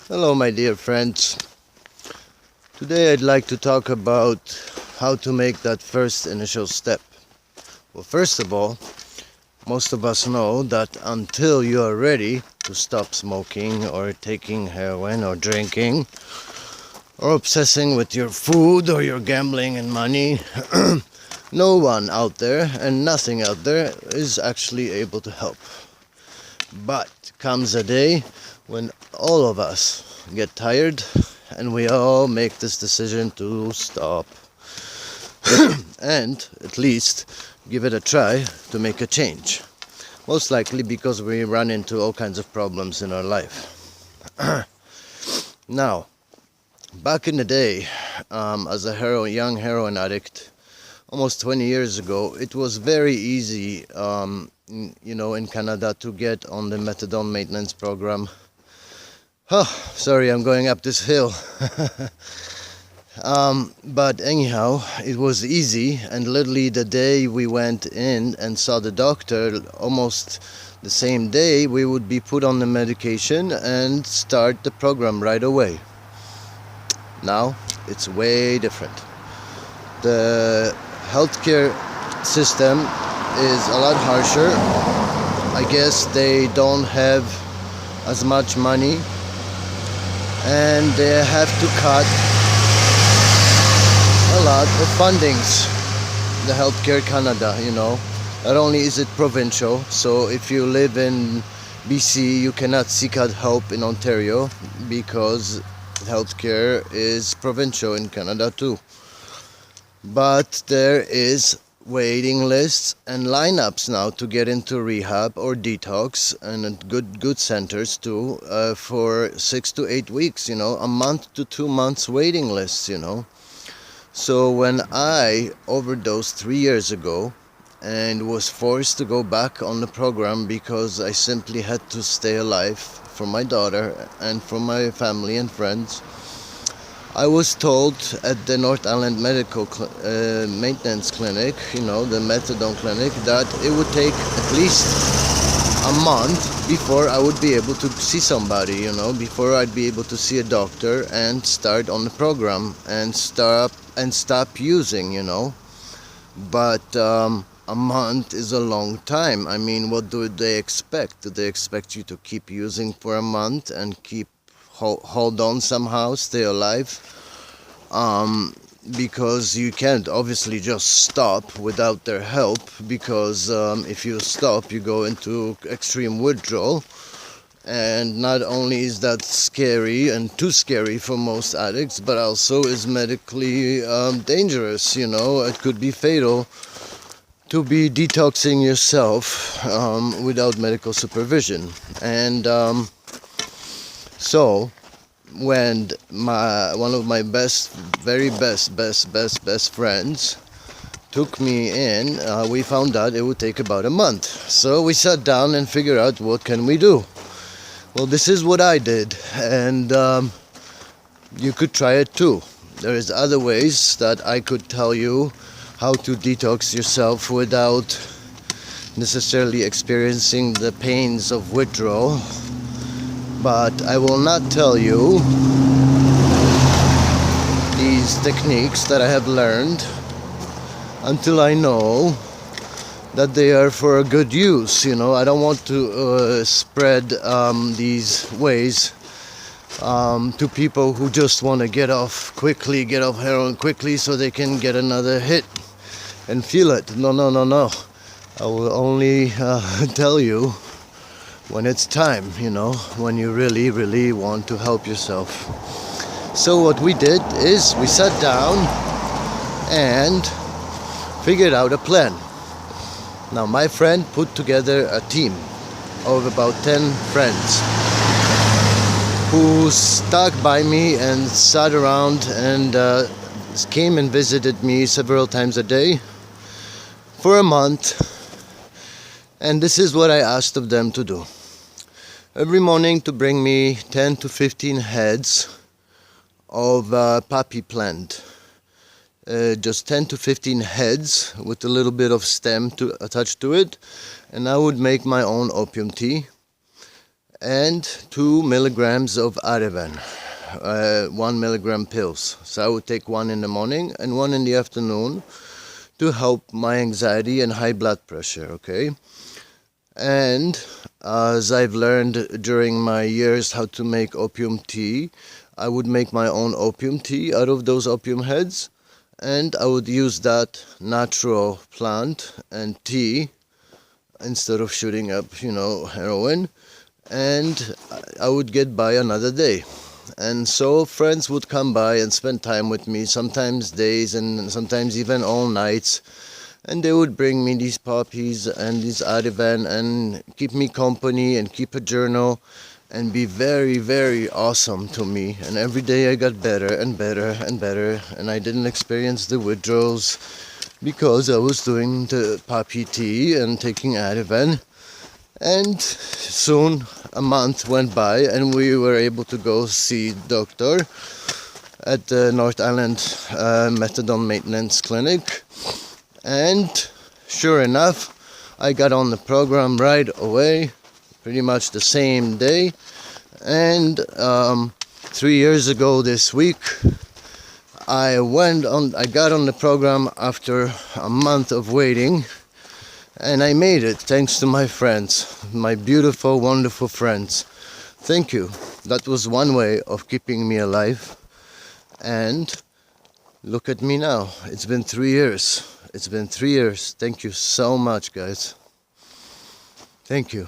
Hello, my dear friends. Today I'd like to talk about how to make that first initial step. Well, first of all, most of us know that until you are ready to stop smoking or taking heroin or drinking or obsessing with your food or your gambling and money, no one out there and nothing out there is actually able to help. But comes a day when all of us get tired and we all make this decision to stop and at least give it a try to make a change. Most likely because we run into all kinds of problems in our life. Now, back in the day, as a young heroin addict, almost 20 years ago, it was very easy, in Canada to get on the methadone maintenance program. Oh, sorry, I'm going up this hill. But anyhow, it was easy, and literally the day we went in and saw the doctor, almost the same day, we would be put on the medication and start the program right away. Now, it's way different. The healthcare system is a lot harsher. I guess they don't have as much money, and they have to cut a lot of fundings. The Healthcare Canada, not only is it provincial, so if you live in BC, you cannot seek out help in Ontario because healthcare is provincial in Canada too. But there is waiting lists and lineups now to get into rehab or detox, and good centers too, for 6 to 8 weeks, a month to 2 months waiting lists, So when I overdosed 3 years ago and was forced to go back on the program because I simply had to stay alive for my daughter and for my family and friends, I was told at the North Island Medical Maintenance Clinic, the methadone clinic, that it would take at least a month before I would be able to see somebody, before I'd be able to see a doctor and start on the program and stop using, But a month is a long time. I mean, what do they expect? Do they expect you to keep using for a month and hold on somehow, stay alive? Because you can't obviously just stop without their help, because if you stop, you go into extreme withdrawal. And not only is that scary and too scary for most addicts, but also is medically dangerous. It could be fatal to be detoxing yourself without medical supervision. And so when one of my very best friends took me in, we found out it would take about a month. So we sat down and figured out, what can we do? Well, this is what I did, and you could try it too. There is other ways that I could tell you how to detox yourself without necessarily experiencing the pains of withdrawal. But I will not tell you these techniques that I have learned until I know that they are for a good use. I don't want to spread these ways to people who just want to get off heroin quickly so they can get another hit and feel it. No. I will only tell you when it's time, when you really want to help yourself. So what we did is we sat down and figured out a plan. Now, my friend put together a team of about 10 friends who stuck by me and sat around and came and visited me several times a day for a month. And this is what I asked of them to do. Every morning to bring me 10 to 15 heads of poppy plant. Just 10 to 15 heads with a little bit of stem attached to it. And I would make my own opium tea. and 2 milligrams of Ativan, 1 milligram pills. So I would take one in the morning and one in the afternoon to help my anxiety and high blood pressure, okay? And as I've learned during my years how to make opium tea, I would make my own opium tea out of those opium heads, and I would use that natural plant and tea instead of shooting up, heroin, and I would get by another day. And so friends would come by and spend time with me, sometimes days and sometimes even all nights. And they would bring me these poppies and these Ativan and keep me company and keep a journal and be very, very awesome to me. And every day I got better and better and better. And I didn't experience the withdrawals because I was doing the poppy tea and taking Ativan. And soon a month went by and we were able to go see doctor at the North Island Methadone Maintenance Clinic. And sure enough, I got on the program right away, pretty much the same day. And 3 years ago this week, I got on the program after a month of waiting. And I made it thanks to my friends, my beautiful, wonderful friends. Thank you. That was one way of keeping me alive. And look at me now. It's been 3 years. It's been 3 years. Thank you so much, guys. Thank you.